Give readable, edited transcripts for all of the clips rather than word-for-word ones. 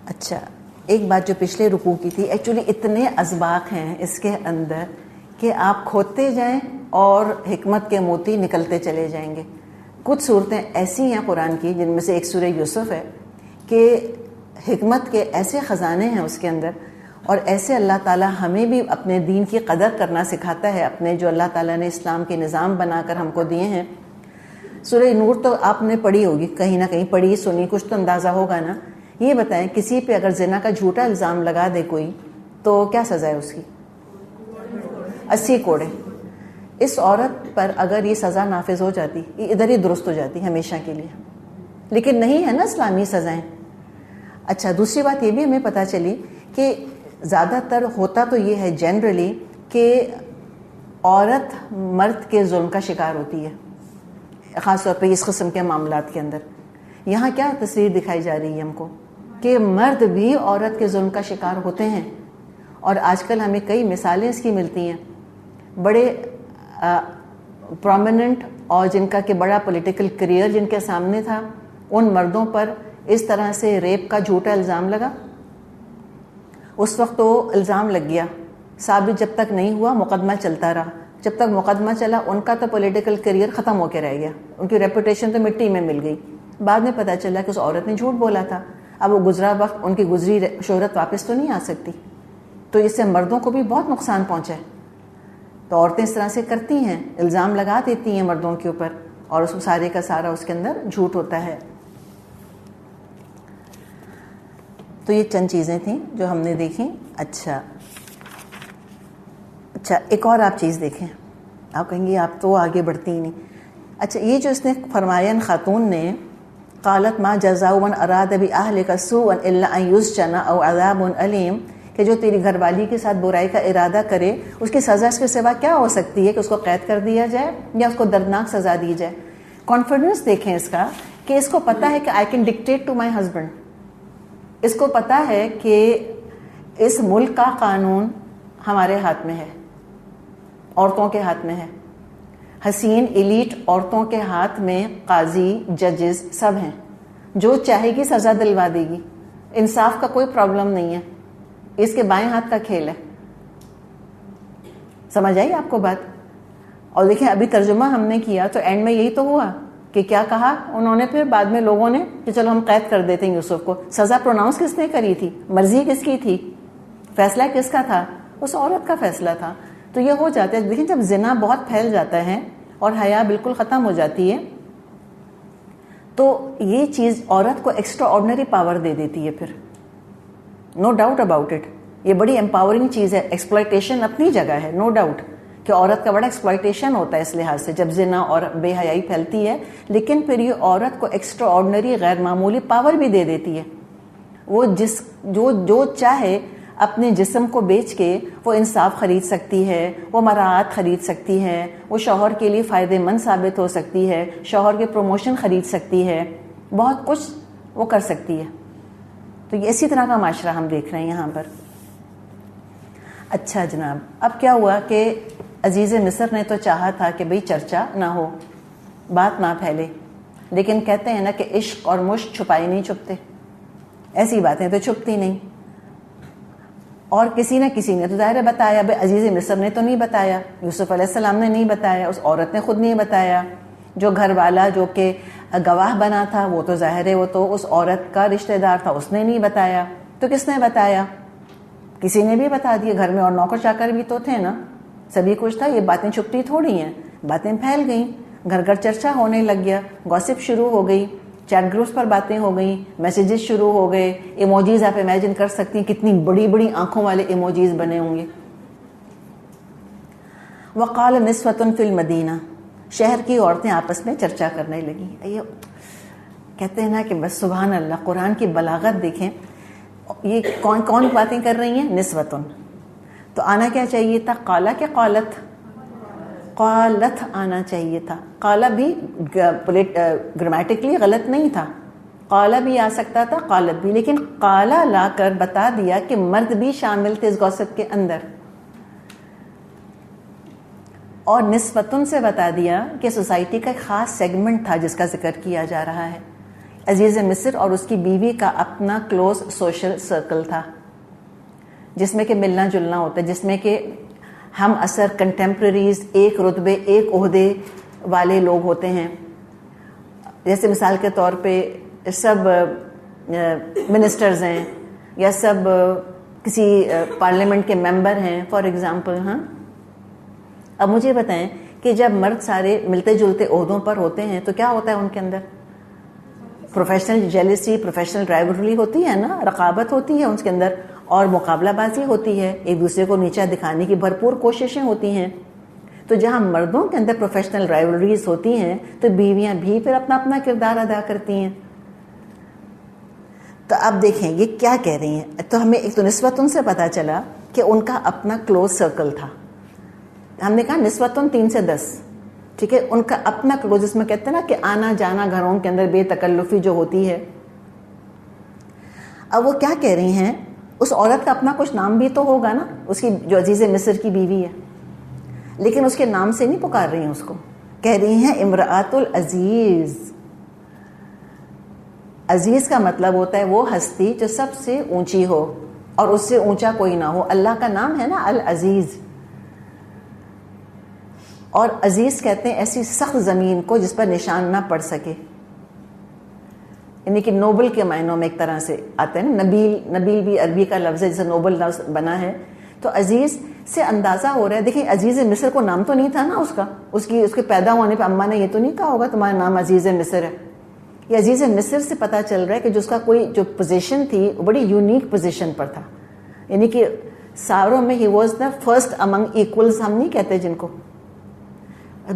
اچھا، ایک بات جو پچھلے رکوع کی تھی، ایکچولی اتنے اسباق ہیں اس کے اندر کہ آپ کھودتے جائیں اور حکمت کے موتی نکلتے چلے جائیں گے. کچھ صورتیں ایسی ہیں قرآن کی جن میں سے ایک سورہ یوسف ہے کہ حکمت کے ایسے خزانے ہیں اس کے اندر، اور ایسے اللہ تعالیٰ ہمیں بھی اپنے دین کی قدر کرنا سکھاتا ہے، اپنے جو اللہ تعالیٰ نے اسلام کے نظام بنا کر ہم کو دیے ہیں. سورہ نور تو آپ نے پڑھی ہوگی، کہیں نہ کہیں پڑھی سنی، کچھ تو اندازہ ہوگا نا. یہ بتائیں کسی پہ اگر زنا کا جھوٹا الزام لگا دے کوئی تو کیا سزا ہے اس کی؟ 80 کوڑے. اس عورت پر اگر یہ سزا نافذ ہو جاتی، یہ ادھر ہی درست ہو جاتی ہمیشہ کے لیے، لیکن نہیں ہے نا اسلامی سزائیں. اچھا، دوسری بات یہ بھی ہمیں پتہ چلی کہ زیادہ تر ہوتا تو یہ ہے جنرلی کہ عورت مرد کے ظلم کا شکار ہوتی ہے، خاص طور پہ اس قسم کے معاملات کے اندر. یہاں کیا تصویر دکھائی جا رہی ہے ہم کو کہ مرد بھی عورت کے ظلم کا شکار ہوتے ہیں. اور آج کل ہمیں کئی مثالیں اس کی ملتی ہیں. بڑے پرومیننٹ اور جن کا کہ بڑا پولیٹیکل کریئر جن کے سامنے تھا، ان مردوں پر اس طرح سے ریپ کا جھوٹا الزام لگا. اس وقت تو الزام لگ گیا، ثابت جب تک نہیں ہوا مقدمہ چلتا رہا. جب تک مقدمہ چلا ان کا تو پولیٹیکل کریئر ختم ہو کے رہ گیا، ان کی ریپوٹیشن تو مٹی میں مل گئی. بعد میں پتہ چلا کہ اس عورت نے جھوٹ بولا تھا. اب وہ گزرا وقت ان کی گزری شہرت واپس تو نہیں آ سکتی، تو اس سے مردوں کو بھی بہت نقصان پہنچا ہے. تو عورتیں اس طرح سے کرتی ہیں، الزام لگا دیتی ہیں مردوں کے اوپر، اور اس سارے کا سارا اس کے اندر جھوٹ ہوتا ہے. تو یہ چند چیزیں تھیں جو ہم نے دیکھیں. اچھا، ایک اور آپ چیز دیکھیں. آپ کہیں گے آپ تو آگے بڑھتی ہی نہیں. اچھا، یہ جو اس نے فرمایا خاتون نے، قالت ما جزاء من اراد باهلك سوءا الا ان يسجن او عذاب الیم، کہ جو تیری گھر والی کے ساتھ برائی کا ارادہ کرے اس کی سزا اس کے سوا کیا ہو سکتی ہے کہ اس کو قید کر دیا جائے یا اس کو دردناک سزا دی جائے. کانفیڈنس دیکھیں اس کا کہ اس کو پتہ ہے کہ I can dictate to my husband. اس کو پتہ ہے کہ اس ملک کا قانون ہمارے ہاتھ میں ہے، عورتوں کے ہاتھ میں ہے. حسین ایلیٹ عورتوں کے ہاتھ میں قاضی، ججز سب ہیں. جو چاہے گی سزا دلوا دے گی. انصاف کا کوئی پرابلم نہیں ہے، اس کے بائیں ہاتھ کا کھیل ہے. سمجھ آئی آپ کو بات؟ اور دیکھیں ابھی ترجمہ ہم نے کیا تو اینڈ میں یہی تو ہوا کہ کیا کہا انہوں نے پھر بعد میں لوگوں نے کہ چلو ہم قید کر دیتے ہیں یوسف کو. سزا پروناؤنس کس نے کری تھی؟ مرضی کس کی تھی؟ فیصلہ کس کا تھا؟ اس عورت کا فیصلہ تھا. تو یہ ہو جاتا ہے. دیکھیں جب زنا بہت پھیل جاتا ہے اور حیا بالکل ختم ہو جاتی ہے تو یہ چیز عورت کو ایکسٹرا آرڈنری پاور دے دیتی ہے. پھر نو ڈاؤٹ اباؤٹ اٹ، یہ بڑی امپاورنگ چیز ہے. ایکسپلائٹیشن اپنی جگہ ہے، نو ڈاؤٹ کہ عورت کا بڑا ایکسپلائٹیشن ہوتا ہے اس لحاظ سے جب زنا اور بے حیائی پھیلتی ہے. لیکن پھر یہ عورت کو ایکسٹرا آرڈنری غیر معمولی پاور بھی دے دیتی ہے. وہ جو چاہے اپنے جسم کو بیچ کے وہ انصاف خرید سکتی ہے، وہ مراعات خرید سکتی ہے، وہ شوہر کے لیے فائدہ مند ثابت ہو سکتی ہے، شوہر کے پروموشن خرید سکتی ہے، بہت کچھ وہ کر سکتی ہے. تو یہ اسی طرح کا معاشرہ ہم دیکھ رہے ہیں یہاں پر. اچھا جناب، اب کیا ہوا کہ عزیز مصر نے تو چاہا تھا کہ بھئی چرچا نہ ہو، بات نہ پھیلے، لیکن کہتے ہیں نا کہ عشق اور مشق چھپائے نہیں چھپتے. ایسی باتیں تو چھپتی نہیں. اور کسی نہ کسی نے تو ظاہر بتایا. بھائی عزیز مصر نے تو نہیں بتایا، یوسف علیہ السلام نے نہیں بتایا، اس عورت نے خود نہیں بتایا. جو گھر والا جو کہ گواہ بنا تھا وہ تو ظاہر ہے وہ تو اس عورت کا رشتہ دار تھا، اس نے نہیں بتایا. تو کس نے بتایا؟ کسی نے بھی بتا دیا. گھر میں اور نوکر چاکر بھی تو تھے نا، سبھی کچھ تھا. یہ باتیں چھپتی تھوڑی ہیں. باتیں پھیل گئیں، گھر گھر چرچا ہونے لگ گیا، گوسپ شروع ہو گئی، چیٹ گروپس پر باتیں ہو گئیں، میسیجز شروع ہو گئے. ایموجیز آپ امیجن کر سکتی ہیں کتنی بڑی بڑی آنکھوں والے ایموجیز بنے ہوں گے. وقال نسوۃ فی المدینہ، شہر کی عورتیں آپس میں چرچا کرنے لگیں. یہ کہتے ہیں نا کہ بس سبحان اللہ، قرآن کی بلاغت دیکھیں. یہ کون کون باتیں کر رہی ہیں؟ نسوۃ. تو آنا کیا چاہیے تھا؟ قالا کہ قالت؟ قالت آنا چاہیے تھا. قالا بھی گرامیٹکلی غلط نہیں تھا، قالا بھی آ سکتا تھا، قالت بھی. لیکن قالا لا کر بتا دیا کہ مرد بھی شامل تھے اس گوسپ کے اندر. اور نسبتاً سے بتا دیا کہ سوسائٹی کا ایک خاص سیگمنٹ تھا جس کا ذکر کیا جا رہا ہے. عزیز مصر اور اس کی بیوی کا اپنا کلوز سوشل سرکل تھا، جس میں کہ ملنا جلنا ہوتا ہے، جس میں کہ ہم اثر کنٹمپریریز، ایک رتبے ایک عہدے والے لوگ ہوتے ہیں. جیسے مثال کے طور پہ سب منسٹرز ہیں یا سب کسی پارلیمنٹ کے ممبر ہیں فار ایگزامپل. ہاں اب مجھے بتائیں کہ جب مرد سارے ملتے جلتے عہدوں پر ہوتے ہیں تو کیا ہوتا ہے ان کے اندر؟ پروفیشنل جیلسی، پروفیشنل رائیولری ہوتی ہے نا، رقابت ہوتی ہے ان کے اندر، اور مقابلہ بازی ہوتی ہے، ایک دوسرے کو نیچا دکھانے کی بھرپور کوششیں ہوتی ہیں. تو جہاں مردوں کے اندر پروفیشنل رائیولریز ہوتی ہیں تو بیویاں بھی پھر اپنا اپنا کردار ادا کرتی ہیں. تو اب دیکھیں یہ کیا کہہ رہی ہیں. تو ہمیں ایک تو نسبتاً سے پتہ چلا کہ ان کا اپنا کلوز سرکل تھا. ہم نے کہا نسبتاً 3 سے 10، ٹھیک ہے، ان کا اپنا کلوز، جس میں کہتے ہیں نا کہ آنا جانا گھروں کے اندر بے تکلفی جو ہوتی ہے. اب وہ کیا کہہ رہی ہیں، اس عورت کا اپنا کچھ نام بھی تو ہوگا نا، اس کی جو عزیز مصر کی بیوی ہے، لیکن اس کے نام سے نہیں پکار رہی ہیں اس کو، کہہ رہی ہیں امرأۃ العزیز. عزیز کا مطلب ہوتا ہے وہ ہستی جو سب سے اونچی ہو اور اس سے اونچا کوئی نہ ہو. اللہ کا نام ہے نا العزیز، اور عزیز کہتے ہیں ایسی سخت زمین کو جس پر نشان نہ پڑ سکے، یعنی کہ نوبل کے معنوں میں ایک طرح سے آتے ہیں نا. نبیل بھی عربی کا لفظ ہے، جیسے نوبل لفظ بنا ہے. تو عزیز سے اندازہ ہو رہا ہے، دیکھیں عزیز مصر کو نام تو نہیں تھا نا اس کے پیدا ہونے پہ اماں نے یہ تو نہیں کہا ہوگا تمہارا نام عزیز مصر ہے. یہ عزیز مصر سے پتہ چل رہا ہے کہ جس کا کوئی جو پوزیشن تھی وہ بڑی یونیک پوزیشن پر تھا، یعنی کہ ساروں میں he was the first Umang equals. ہم نہیں کہتے جن کو،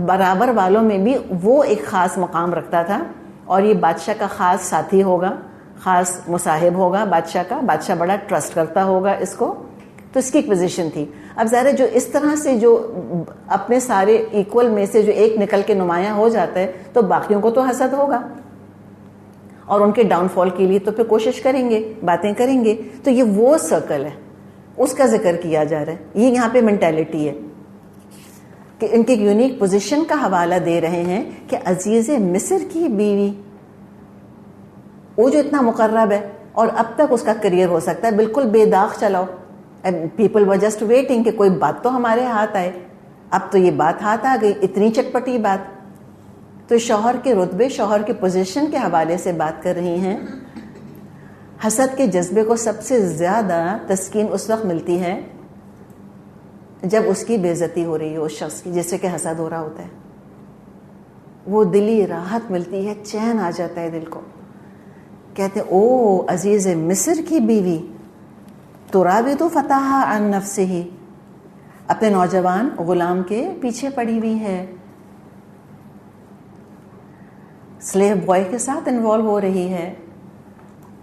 برابر والوں میں بھی وہ ایک خاص مقام رکھتا تھا، اور یہ بادشاہ کا خاص ساتھی ہوگا، خاص مصاحب ہوگا بادشاہ کا، بادشاہ بڑا ٹرسٹ کرتا ہوگا اس کو. تو اس کی ایک پوزیشن تھی. اب ظاہر جو اس طرح سے جو اپنے سارے ایکول میں سے جو ایک نکل کے نمایاں ہو جاتا ہے تو باقیوں کو تو حسد ہوگا، اور ان کے ڈاؤن فال کے لیے تو پھر کوشش کریں گے، باتیں کریں گے. تو یہ وہ سرکل ہے، اس کا ذکر کیا جا رہا ہے. یہ یہاں پہ مینٹیلٹی ہے کہ ان کی یونیک پوزیشن کا حوالہ دے رہے ہیں کہ عزیز مصر کی بیوی وہ جو اتنا مقرب ہے اور اب تک اس کا کریئر ہو سکتا ہے بالکل بے داغ چلاؤ. پیپل ور جسٹ ویٹنگ کہ کوئی بات تو ہمارے ہاتھ آئے. اب تو یہ بات ہاتھ آ گئی، اتنی چٹپٹی بات. تو شوہر کے رتبے، شوہر کے پوزیشن کے حوالے سے بات کر رہی ہیں. حسد کے جذبے کو سب سے زیادہ تسکین اس وقت ملتی ہے جب اس کی بے عزتی ہو رہی ہے، اس شخص کی جیسے کہ حسد ہو رہا ہوتا ہے. وہ دلی راحت ملتی ہے، چین آ جاتا ہے دل کو. کہتے او عزیز مصر کی بیوی تراود فتح عن نفسہ، اپنے نوجوان غلام کے پیچھے پڑی ہوئی ہے، سلیو بوائے کے ساتھ انوالو ہو رہی ہے.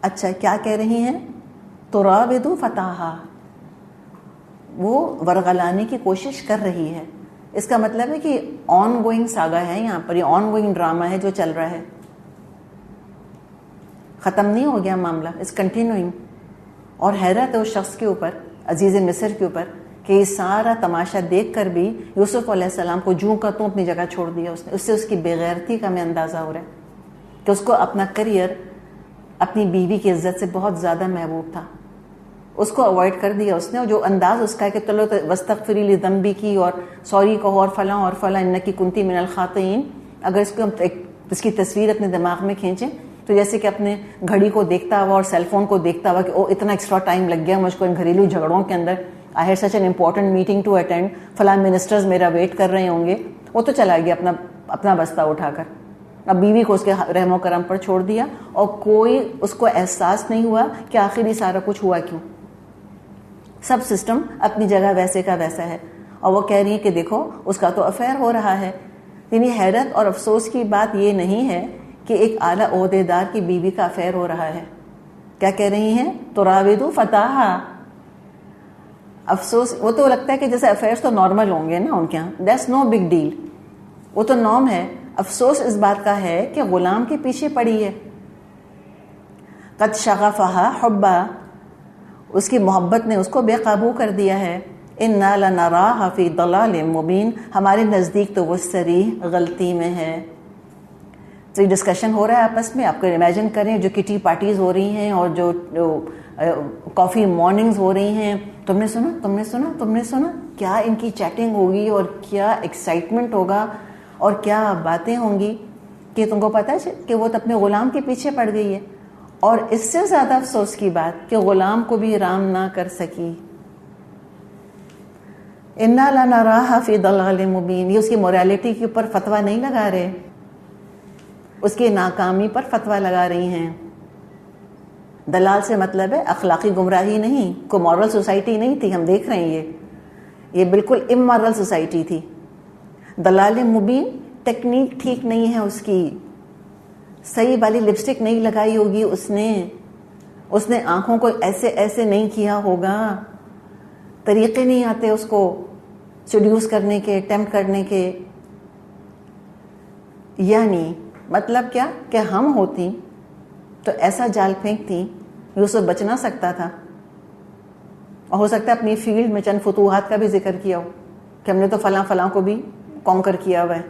اچھا کیا کہہ رہی ہیں؟ تراود فتح، وہ ورغلانے کی کوشش کر رہی ہے. اس کا مطلب ہے کہ آن گوئنگ ساگا ہے یہاں پر، یہ آن گوئنگ ڈرامہ ہے جو چل رہا ہے، ختم نہیں ہو گیا معاملہ، اس کنٹینیوئنگ. اور حیرت ہے اس شخص کے اوپر، عزیز مصر کے اوپر، کہ یہ سارا تماشا دیکھ کر بھی یوسف علیہ السلام کو جوں کا توں اپنی جگہ چھوڑ دیا اس نے. اس سے اس کی بے غیرتی کا ہمیں اندازہ ہو رہا ہے کہ اس کو اپنا کریئر اپنی بیوی کی عزت سے بہت زیادہ محبوب تھا. اس کو اوائڈ کر دیا اس نے، اور جو انداز اس کا ہے کہ چلو وستغفری لذنبی کی اور سوری کہو اور فلاں انکی کنتی من الخاطئین. اگر اس کو ہم اس کی تصویر اپنے دماغ میں کھینچیں تو جیسے کہ اپنے گھڑی کو دیکھتا ہوا اور سیل فون کو دیکھتا ہوا کہ او اتنا ایکسٹرا ٹائم لگ گیا مجھ کو ان گھریلو جھگڑوں کے اندر، I had such an important meeting to attend, فلاں منسٹرز میرا ویٹ کر رہے ہوں گے. وہ تو چلا گیا اپنا بستہ اٹھا کر، اب بیوی کو اس کے رحم و کرم پر چھوڑ دیا، اور کوئی اس کو احساس نہیں ہوا کہ آخر یہ سارا کچھ ہوا کیوں. سب سسٹم اپنی جگہ ویسے کا ویسا ہے. اور وہ کہہ رہی ہیں کہ دیکھو اس کا تو افیئر ہو رہا ہے. یعنی حیرت اور افسوس کی بات یہ نہیں ہے کہ ایک اعلیٰ عہدے دار کی بیوی کا افیئر ہو رہا ہے. کیا کہہ رہی ہیں؟ تراود فتح. افسوس، وہ تو لگتا ہے کہ جیسے افیئرس تو نارمل ہوں گے نا ان کے یہاں، دیٹس نو بگ ڈیل، وہ تو نارم ہے. افسوس اس بات کا ہے کہ غلام کے پیچھے پڑی ہے. قد شغفہا حبا، اس کی محبت نے اس کو بے قابو کر دیا ہے. انا لنراہا فی ضلال مبین، ہمارے نزدیک تو وہ صریح غلطی میں ہے. تو ڈسکشن ہو رہا ہے آپس میں. آپ کو امیجن کریں جو کٹی پارٹیز ہو رہی ہیں اور جو کافی مارننگز ہو رہی ہیں, تم نے سنا, تم نے سنا, تم نے سنا, کیا ان کی چیٹنگ ہوگی اور کیا ایکسائٹمنٹ ہوگا اور کیا باتیں ہوں گی کہ تم کو پتہ ہے کہ وہ تو اپنے غلام کے پیچھے پڑ گئی ہے. اور اس سے زیادہ افسوس کی بات کہ غلام کو بھی رام نہ کر سکی. انا لنراہ فی ضلال مبین, یہ اس کی موریلٹی کے اوپر فتویٰ نہیں لگا رہے, اس کی ناکامی پر فتویٰ لگا رہی ہیں. دلال سے مطلب ہے اخلاقی گمراہی نہیں, کوئی مورل سوسائٹی نہیں تھی. ہم دیکھ رہے ہیں یہ بالکل امورل سوسائٹی تھی. دلال مبین, ٹیکنیک ٹھیک نہیں ہے اس کی, صحیح والی لپسٹک نہیں لگائی ہوگی اس نے آنکھوں کو ایسے ایسے نہیں کیا ہوگا, طریقے نہیں آتے اس کو سیڈیوس کرنے کے, ٹیمپٹ کرنے کے. یعنی مطلب کیا کہ ہم ہوتی تو ایسا جال پھینکتی یوسف بچ نہ سکتا تھا. اور ہو سکتا ہے اپنی فیلڈ میں چند فتوحات کا بھی ذکر کیا ہو کہ ہم نے تو فلاں فلاں کو بھی کانکر کیا ہوا ہے,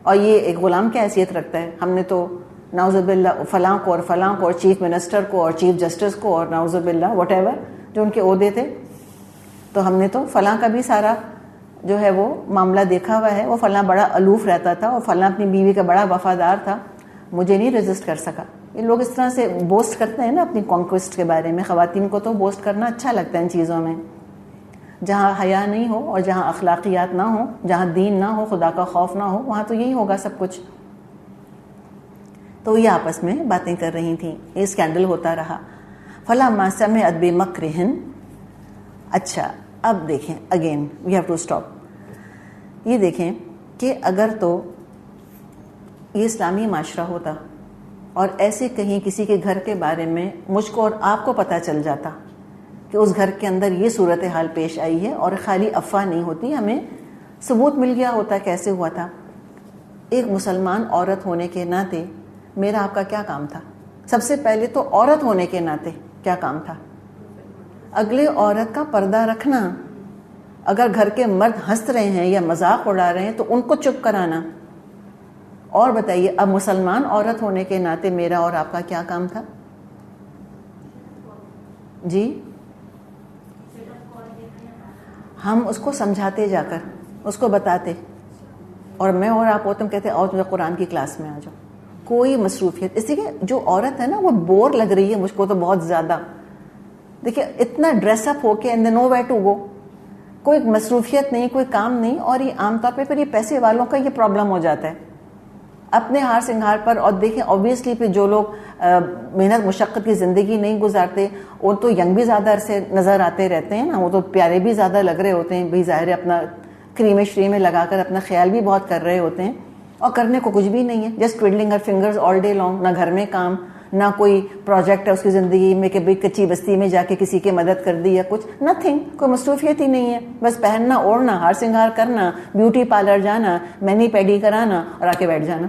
اور یہ ایک غلام کی حیثیت رکھتا ہے. ہم نے تو نعوذ باللہ فلاں کو اور فلاں کو اور چیف منسٹر کو اور چیف جسٹس کو اور نعوذ باللہ واٹ ایور جو ان کے عہدے تھے, تو ہم نے تو فلاں کا بھی سارا جو ہے وہ معاملہ دیکھا ہوا ہے. وہ فلاں بڑا الوف رہتا تھا اور فلاں اپنی بیوی کا بڑا وفادار تھا, مجھے نہیں ریزسٹ کر سکا. یہ لوگ اس طرح سے بوسٹ کرتے ہیں نا اپنی کانکوسٹ کے بارے میں. خواتین کو تو بوسٹ کرنا اچھا لگتا ہے ان چیزوں میں. جہاں حیا نہیں ہو اور جہاں اخلاقیات نہ ہو, جہاں دین نہ ہو, خدا کا خوف نہ ہو, وہاں تو یہی ہوگا سب کچھ. تو یہ آپس میں باتیں کر رہی تھیں, یہ اسکینڈل ہوتا رہا. فلما سمعت بمکرہن. اچھا اب دیکھیں again we have to stop. یہ دیکھیں کہ اگر تو یہ اسلامی معاشرہ ہوتا اور ایسے کہیں کسی کے گھر کے بارے میں مجھ کو اور آپ کو پتہ چل جاتا کہ اس گھر کے اندر یہ صورتحال پیش آئی ہے اور خالی افواہ نہیں ہوتی, ہمیں ثبوت مل گیا ہوتا کیسے ہوا تھا. ایک مسلمان عورت ہونے کے ناطے میرا آپ کا کیا کام تھا؟ سب سے پہلے تو عورت ہونے کے ناطے کیا کام تھا؟ اگلے عورت کا پردہ رکھنا. اگر گھر کے مرد ہنس رہے ہیں یا مذاق اڑا رہے ہیں تو ان کو چپ کرانا. اور بتائیے اب مسلمان عورت ہونے کے ناطے میرا اور آپ کا کیا کام تھا؟ جی ہم اس کو سمجھاتے جا کر, اس کو بتاتے, اور میں اور آپ ہوتے ہم کہتے اور مجھے قرآن کی کلاس میں آ جاؤ. کوئی مصروفیت, اسی لیے جو عورت ہے نا وہ بور لگ رہی ہے مجھ کو تو بہت زیادہ. دیکھیے اتنا ڈریس اپ ہو کے and nowhere to go, کوئی مصروفیت نہیں, کوئی کام نہیں. اور یہ عام طور پہ پھر یہ پیسے والوں کا یہ پرابلم ہو جاتا ہے اپنے ہار سنگھار پر. اور دیکھیں اوبیسلی پھر جو لوگ محنت مشقت کی زندگی نہیں گزارتے وہ تو ینگ بھی زیادہ عرصے نظر آتے رہتے ہیں نا, وہ تو پیارے بھی زیادہ لگ رہے ہوتے ہیں. بھائی ظاہر ہے اپنا کریمے شریمے لگا کر اپنا خیال بھی بہت کر رہے ہوتے ہیں, اور کرنے کو کچھ بھی نہیں ہے. جسٹ ٹویڈلنگ ہر فنگرز آل ڈے لانگ. نہ گھر میں کام, نہ کوئی پروجیکٹ ہے اس کی زندگی میں کہ بھئی کچی بستی میں جا کے کسی کی مدد کر دی یا کچھ, نتھنگ. کوئی مصروفیت ہی نہیں ہے, بس پہننا اوڑھنا, ہار سنگھار کرنا, بیوٹی پارلر جانا, مینی پیڈی کرانا اور آ کے بیٹھ جانا.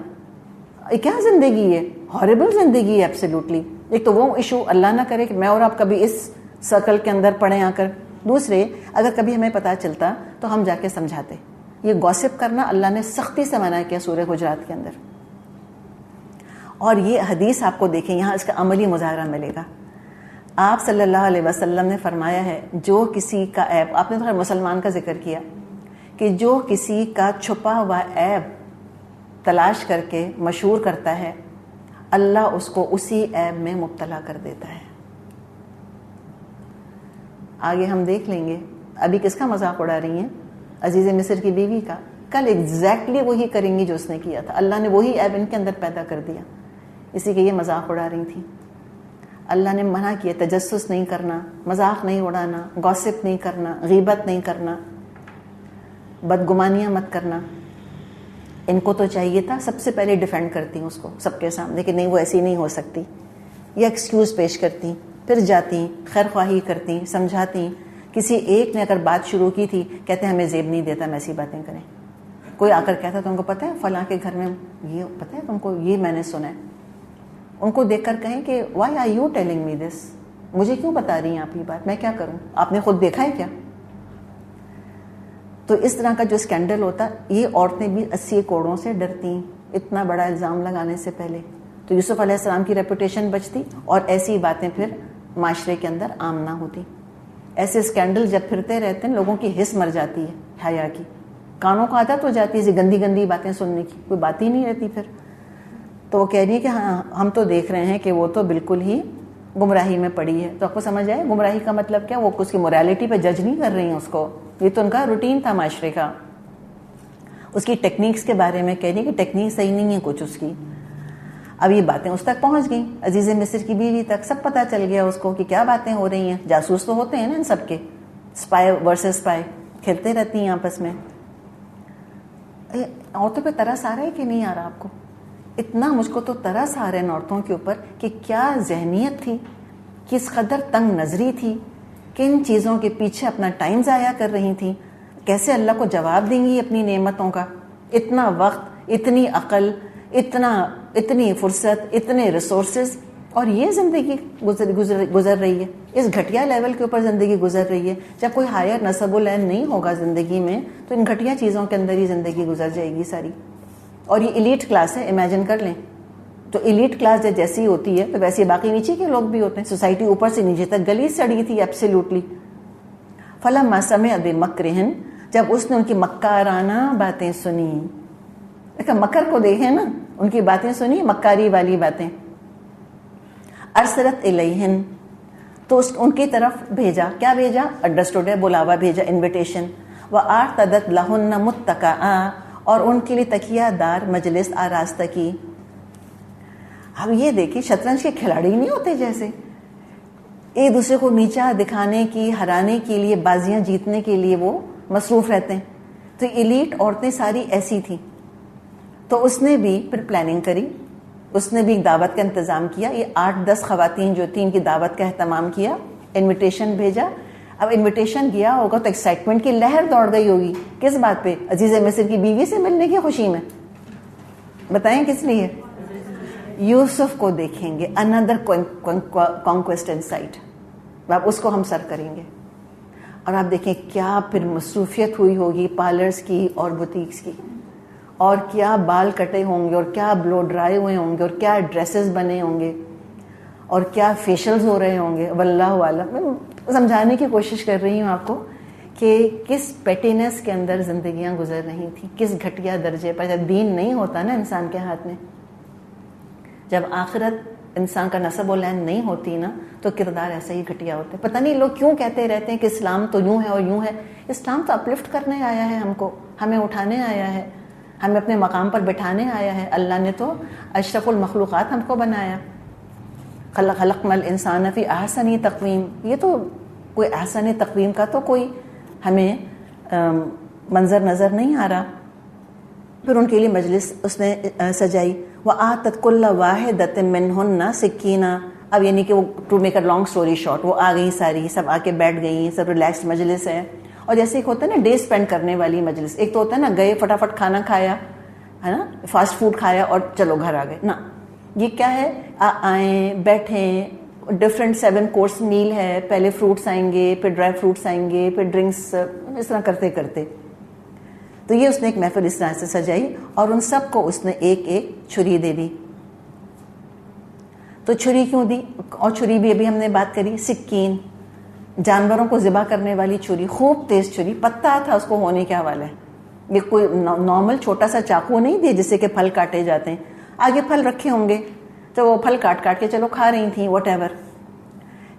کیا زندگی ہے, ہاربل زندگی ہے ایبسلیوٹلی. ایک تو وہ ایشو اللہ نہ کرے کہ میں اور آپ کبھی اس سرکل کے اندر پڑیں آ کر. دوسرے اگر کبھی ہمیں پتہ چلتا تو ہم جا کے سمجھاتے. یہ گوسپ کرنا اللہ نے سختی سے منع کیا سورہ حجرات کے اندر. اور یہ حدیث آپ کو دیکھیں, یہاں اس کا عملی مظاہرہ ملے گا. آپ صلی اللہ علیہ وسلم نے فرمایا ہے جو کسی کا عیب, آپ نے تو مسلمان کا ذکر کیا, کہ جو کسی کا چھپا ہوا عیب تلاش کر کے مشہور کرتا ہے اللہ اس کو اسی عیب میں مبتلا کر دیتا ہے. آگے ہم دیکھ لیں گے. ابھی کس کا مذاق اڑا رہی ہیں؟ عزیز مصر کی بیوی کا. کل ایگزیکٹلی وہی کریں گی جو اس نے کیا تھا. اللہ نے وہی عیب ان کے اندر پیدا کر دیا, اسی کے یہ مذاق اڑا رہی تھی. اللہ نے منع کیا تجسس نہیں کرنا, مذاق نہیں اڑانا, گوسپ نہیں کرنا, غیبت نہیں کرنا, بدگمانیاں مت کرنا. ان کو تو چاہیے تھا سب سے پہلے ڈیفینڈ کرتی اس کو سب کے سامنے کہ نہیں وہ ایسی نہیں ہو سکتی, یا ایکسکیوز پیش کرتی, پھر جاتی خیر خواہی کرتی, سمجھاتی. کسی ایک نے اگر بات شروع کی تھی, کہتے ہیں ہمیں زیب نہیں دیتا ہم ایسی باتیں کریں. کوئی آ کر کہتا تم کو پتہ ہے فلاں کے گھر میں یہ پتہ ہے تم کو, یہ میں نے سنا ہے. ان کو دیکھ کر کہیں کہ why are you telling me this, مجھے کیوں بتا رہی ہیں آپ یہ بات, میں کیا کروں, آپ نے خود دیکھا ہے کیا؟ تو اس طرح کا جو اسکینڈل ہوتا, یہ عورتیں بھی 80 کوڑوں سے ڈرتی. اتنا بڑا الزام لگانے سے پہلے. تو یوسف علیہ السلام کی ریپوٹیشن بچتی اور ایسی باتیں پھر معاشرے کے اندر عام نہ ہوتی. ایسے اسکینڈل جب پھرتے رہتے ہیں لوگوں کی حس مر جاتی ہے حیا کی, کانوں کو عادت ہو جاتی ہے گندی گندی باتیں سننے کی, کوئی بات ہی نہیں رہتی پھر. تو وہ کہہ رہی ہے کہ ہاں ہم تو دیکھ رہے ہیں کہ وہ تو بالکل ہی گمراہی میں پڑی ہے. تو آپ کو سمجھ آئے گمراہی کا مطلب کیا؟ وہ اس کی موریلٹی پہ جج نہیں کر رہی ہیں اس کو, یہ تو ان کا روٹین تھا معاشرے کا. اس کی ٹیکنیکس کے بارے میں کہہ رہی ہے کہ ٹیکنیک صحیح نہیں ہے کچھ اس کی. اب یہ باتیں اس تک پہنچ گئیں, عزیز مصر کی بیوی تک سب پتہ چل گیا اس کو کہ کیا باتیں ہو رہی ہیں. جاسوس تو ہوتے ہیں نا ان سب کے, اسپائی ورسز اسپائی کھیلتے رہتی ہیں آپس میں. عورتوں پہ ترس آ رہا ہے کہ نہیں آ رہا آپ کو؟ اتنا مجھ کو تو ترس آ رہا ہے عورتوں کے اوپر کہ کیا ذہنیت تھی, کس قدر تنگ نظری تھی, کن چیزوں کے پیچھے اپنا ٹائم ضائع کر رہی تھیں, کیسے اللہ کو جواب دیں گی اپنی نعمتوں کا. اتنا وقت, اتنی عقل, اتنی فرصت, اتنے ریسورسز, اور یہ زندگی گزر رہی ہے. اس گھٹیا لیول کے اوپر زندگی گزر رہی ہے. جب کوئی ہائر نسب العین نہیں ہوگا زندگی میں تو ان گھٹیا چیزوں کے اندر ہی زندگی گزر جائے گی ساری. اور یہ ایلیٹ کلاس ہے, امیجن کر لیں. تو ایلیٹ کلاس جیسی ہوتی ہے تو ویسے باقی نیچے کے لوگ بھی ہوتے ہیں. سوسائٹی اوپر سے نیچے تک گلی سڑی تھی ایبسلیوٹلی. فلما سمعت بمکرہن, جب اس نے ان کی مکارانہ باتیں سنی. مکر کو دیکھیں نا, ان کی باتیں سنی, مکاری والی باتیں. ارسلت الیہن, تو ان کی طرف بھیجا. کیا بھیجا؟ انڈرسٹوڈ ہے, بلاوا بھیجا, انویٹیشن. وَآعْتَدَتْ لَهُنَّ مُتَّكَئًا, اور ان کے لیے تکیہ دار مجلس آراستہ کی. اب یہ دیکھیں شطرنج کے کھلاڑی نہیں ہوتے جیسے ایک دوسرے کو نیچا دکھانے کی, ہرانے کے لیے, بازیاں جیتنے کے لیے وہ مصروف رہتے ہیں. تو ایلیٹ عورتیں ساری ایسی تھیں. تو اس نے بھی پھر پلاننگ کری, اس نے بھی ایک دعوت کا انتظام کیا. یہ 8-10 خواتین جو تھیں ان کی دعوت کا اہتمام کیا, انویٹیشن بھیجا. اب انویٹیشن گیا ہوگا تو ایکسائٹمنٹ کی لہر دوڑ گئی ہوگی. کس بات پہ؟ عزیز مصر کی بیوی سے ملنے کی خوشی میں. بتائیں کس لیے؟ یوسف کو دیکھیں گے, another conquest in sight. اب اس کو ہم سر کریں گے. اور آپ دیکھیں کیا پھر مصروفیت ہوئی ہوگی پارلرز کی اور بوتیکس کی, اور کیا بال کٹے ہوں گے, اور کیا بلو ڈرائی ہوئے ہوں گے, اور کیا ڈریسز بنے ہوں گے, اور کیا فیشلز ہو رہے ہوں گے. واللہ عالم. میں سمجھانے کی کوشش کر رہی ہوں آپ کو کہ کس پیٹینس کے اندر زندگیاں گزر رہی تھیں, کس گھٹیا درجے پر. جب دین نہیں ہوتا نا انسان کے ہاتھ میں, جب آخرت انسان کا نسب العین نہیں ہوتی نا, تو کردار ایسا ہی گھٹیا ہوتا ہے. پتہ نہیں لوگ کیوں کہتے رہتے ہیں کہ اسلام تو یوں ہے اور یوں ہے. اسلام تو اپلفٹ کرنے آیا ہے ہم کو, ہمیں اٹھانے آیا ہے, ہمیں اپنے مقام پر بٹھانے آیا ہے. اللہ نے تو اشرف المخلوقات ہم کو بنایا. خلقنا الانسان فی احسن تقویم. یہ تو کوئی احسن تقویم کا تو کوئی ہمیں منظر نظر نہیں آ رہا. پھر ان کے لیے مجلس اس نے سجائی. وآتت کل واحدۃ منہن سکینہ. اب یعنی کہ وہ to make a long story short, وہ آ گئی ساری, سب آ کے بیٹھ گئی, سب ریلیکس مجلس ہے. اور جیسے ایک ہوتا ہے نا ڈے اسپینڈ کرنے والی مجلس, ایک تو ہوتا ہے نا گئے فٹافٹ کھانا کھایا ہے نا, فاسٹ فوڈ کھایا اور چلو گھر آ گئے نا. یہ کیا ہے, آئیں بیٹھیں, ڈفرینٹ 7 کورس میل ہے. پہلے فروٹس آئیں گے, پھر ڈرائی فروٹس آئیں گے, پھر ڈرنکس, اس طرح کرتے کرتے. تو یہ اس نے ایک محفل اس طرح سے سجائی, اور ان سب کو اس نے ایک ایک چھری دے دی. تو چھری کیوں دی؟ اور چھری بھی ابھی ہم نے بات کری, سکین, جانوروں کو ذبح کرنے والی چھری, خوب تیز چھری. پتہ تھا اس کو ہونے کیا والا ہے. یہ کوئی نارمل چھوٹا سا چاقو نہیں دیا جس سے کہ پھل کاٹے جاتے ہیں. آگے پھل رکھے ہوں گے تو وہ پھل کاٹ کاٹ کے چلو کھا رہی تھیں, واٹ ایور.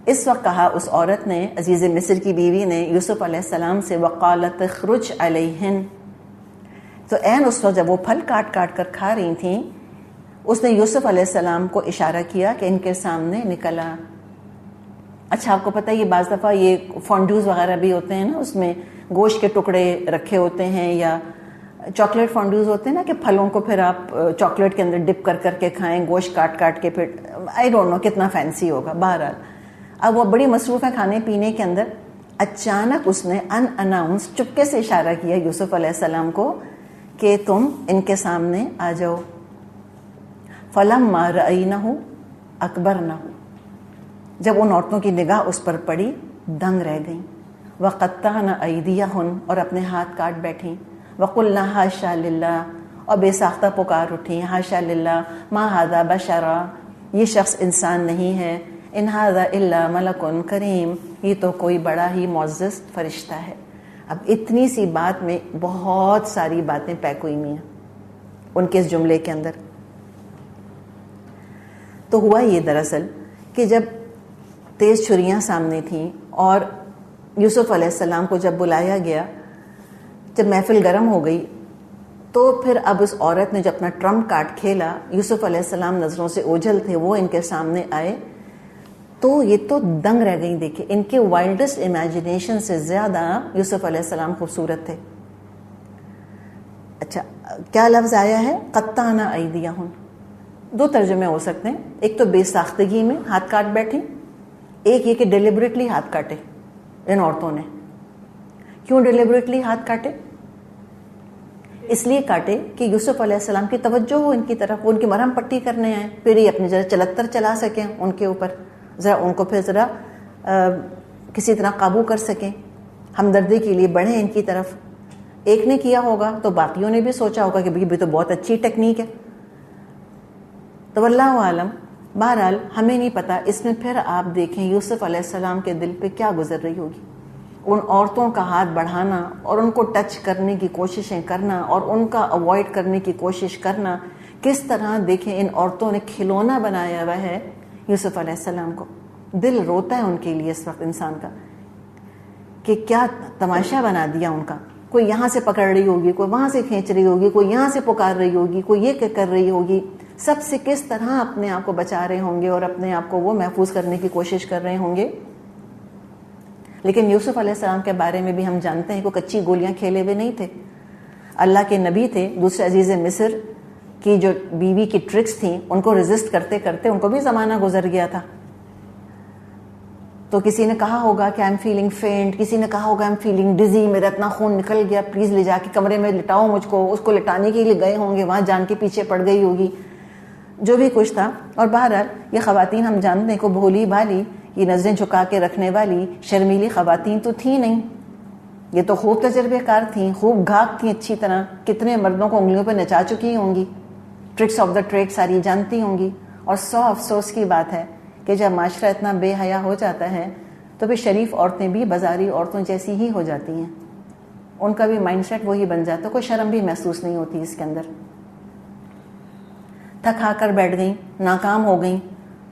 اس وقت کہا اس عورت نے, عزیز مصر کی بیوی نے یوسف علیہ السلام سے, وقالت اخرج علیہن. تو عین اس وقت جب وہ پھل کاٹ کاٹ کر کھا رہی تھیں, اس نے یوسف علیہ السلام کو اشارہ کیا کہ ان کے سامنے نکلا. اچھا آپ کو پتہ ہے یہ بعض دفعہ یہ فونڈوز وغیرہ بھی ہوتے ہیں نا, اس میں گوشت کے ٹکڑے رکھے ہوتے ہیں, یا چاکلیٹ فونڈوز ہوتے ہیں نا کہ پھلوں کو پھر آپ چاکلیٹ کے اندر ڈپ کر کر کے کھائیں, گوشت کاٹ کاٹ کے. پھر آئی ڈونٹ نو کتنا فینسی ہوگا. بہرحال اب وہ بڑی مصروف ہے کھانے پینے کے اندر. اچانک اس نے ان اناؤنس چپکے سے اشارہ کیا یوسف علیہ السلام کو کہ تم ان کے سامنے آ جاؤ. فلما رأینہ اکبرنہ, جب ان عورتوں کی نگاہ اس پر پڑی دنگ رہ گئیں. وقطعن ایدیہن, اور اپنے ہاتھ کاٹ بیٹھیں. وقلنا حاشا للہ, اور بے ساختہ پکار اٹھی، حاشا للہ ما ھذا بشرا، یہ شخص انسان نہیں ہے، ان ھذا الا ملک کریم، یہ تو کوئی بڑا ہی معزز فرشتہ ہے۔ اب اتنی سی بات میں بہت ساری باتیں پیک ہوئی ہوئی ہیں ان کے اس جملے کے اندر۔ تو ہوا یہ دراصل کہ جب تیز چھریاں سامنے تھیں اور یوسف علیہ السلام کو جب بلایا گیا، جب محفل گرم ہو گئی، تو پھر اب اس عورت نے جو اپنا ٹرمپ کارڈ کھیلا، یوسف علیہ السلام نظروں سے اوجھل تھے، وہ ان کے سامنے آئے تو یہ تو دنگ رہ گئی۔ دیکھیں ان کے وائلڈسٹ امیجنیشن سے زیادہ یوسف علیہ السلام خوبصورت تھے۔ اچھا کیا لفظ آیا ہے؟ قطعنا ایدیہن، دو ترجمے ہو سکتے ہیں، ایک تو بے ساختگی میں ہاتھ کاٹ بیٹھی، ایک یہ کہ ڈیلیبریٹلی ہاتھ کاٹے ان عورتوں نے۔ کیوں ڈیلیبریٹلی ہاتھ کاٹے؟ اس لیے کاٹے کہ یوسف علیہ السلام کی توجہ ہو ان کی طرف، وہ ان کی مرہم پٹی کرنے آئے، پھر یہ اپنی ذرا چلتر چلا سکیں ان کے اوپر، ذرا ان کو پھر ذرا کسی طرح قابو کر سکیں، ہمدردی کے لیے بڑھیں ان کی طرف۔ ایک نے کیا ہوگا تو باقیوں نے بھی سوچا ہوگا کہ بھی تو بہت اچھی ٹیکنیک ہے۔ تو اللہ عالم، بہرحال ہمیں نہیں پتا اس میں پھر آپ دیکھیں یوسف علیہ السلام کے دل پہ کیا گزر رہی ہوگی، ان عورتوں کا ہاتھ بڑھانا اور ان کو ٹچ کرنے کی کوششیں کرنا اور ان کا اوائڈ کرنے کی کوشش کرنا، کس طرح دیکھیں ان عورتوں نے کھلونا بنایا ہوا ہے یوسف علیہ السلام کو۔ دل روتا ہے ان کے لیے اس وقت انسان کا کہ کیا تماشا بنا دیا ان کا۔ کوئی یہاں سے پکڑ رہی ہوگی، کوئی وہاں سے کھینچ رہی ہوگی، کوئی یہاں سے پکار رہی ہوگی، کوئی یہ کر رہی ہوگی، سب سے کس طرح اپنے آپ کو بچا رہے ہوں گے اور اپنے آپ کو وہ محفوظ کرنے کی کوشش کر رہے ہوں گے۔ لیکن یوسف علیہ السلام کے بارے میں بھی ہم جانتے ہیں کہ کچی گولیاں کھیلے ہوئے نہیں تھے، اللہ کے نبی تھے۔ دوسرے عزیز مصر کی جو بیوی کی ٹرکس تھیں ان کو ریزسٹ کرتے کرتے ان کو بھی زمانہ گزر گیا تھا۔ تو کسی نے کہا ہوگا کہ آئی ایم فیلنگ فینٹ، کسی نے کہا ہوگا آئی ایم فیلنگ ڈزی، میرا اتنا خون نکل گیا، پلیز لے جا کے کمرے میں لٹاؤ مجھ کو۔ اس کو لٹانے کے لیے گئے ہوں گے، وہاں جان کے پیچھے پڑ گئی ہوگی، جو بھی کچھ تھا۔ اور بہرحال یہ خواتین ہم جانتے ہیں کو بھولی بھالی، یہ نظریں جھکا کے رکھنے والی شرمیلی خواتین تو تھیں نہیں، یہ تو خوب تجربے کار تھیں، خوب گھاک تھیں اچھی طرح، کتنے مردوں کو انگلیوں پہ نچا چکی ہوں گی، ٹرکس آف دا ٹریڈ ساری جانتی ہوں گی۔ اور سو افسوس کی بات ہے کہ جب معاشرہ اتنا بے حیا ہو جاتا ہے تو پھر شریف عورتیں بھی بازاری عورتوں جیسی ہی ہو جاتی ہیں، ان کا بھی مائنڈ سیٹ وہی بن جاتا، کوئی شرم بھی محسوس نہیں ہوتی اس کے اندر۔ تھک ہار کر بیٹھ گئیں، ناکام ہو گئیں،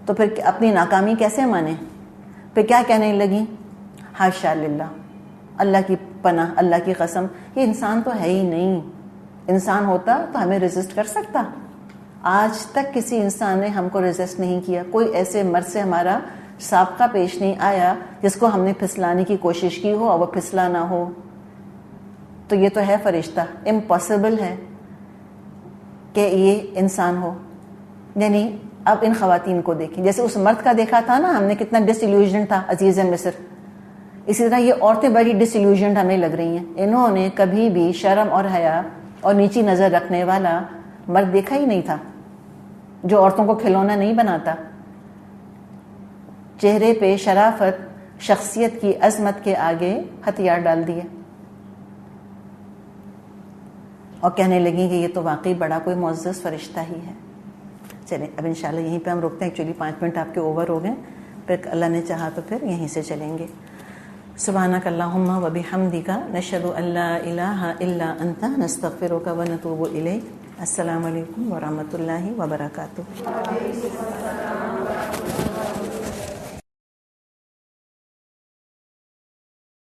تو پھر اپنی ناکامی کیسے مانیں؟ پھر کیا کہنے لگیں؟ حاشا للہ، اللہ کی پناہ، اللہ کی قسم، یہ انسان تو ہے ہی نہیں، انسان ہوتا تو ہمیں ریزسٹ کر سکتا؟ آج تک کسی انسان نے ہم کو ریزسٹ نہیں کیا، کوئی ایسے مرد سے ہمارا سابقہ پیش نہیں آیا جس کو ہم نے پھسلانے کی کوشش کی ہو اور وہ پھسلا نہ ہو۔ تو یہ تو ہے فرشتہ، امپاسبل ہے کہ یہ انسان ہو۔ یعنی اب ان خواتین کو دیکھیں، جیسے اس مرد کا دیکھا تھا نا ہم نے کتنا ڈس ایلیوژن تھا عزیز مصر، اسی طرح یہ عورتیں بڑی ڈس ایلیوژنڈ ہمیں لگ رہی ہیں۔ انہوں نے کبھی بھی شرم اور حیا اور نیچی نظر رکھنے والا مرد دیکھا ہی نہیں تھا جو عورتوں کو کھلونا نہیں بناتا، چہرے پہ شرافت، شخصیت کی عظمت کے آگے ہتھیار ڈال دیے اور کہنے لگیں کہ یہ تو واقعی بڑا کوئی معزز فرشتہ ہی ہے۔ چلیں اب انشاءاللہ یہیں پہ ہم رکتے ہیں، ایکچولی 5 منٹ آپ کے اوور ہو گئے، پھر اللہ نے چاہا تو پھر یہیں سے چلیں گے۔ سبحانک اللہم و بحمدک، نشہد ان لا الہ الا انت، نستغفرک و نتوب الیک۔ السلام علیکم ورحمۃ اللہ وبرکاتہ۔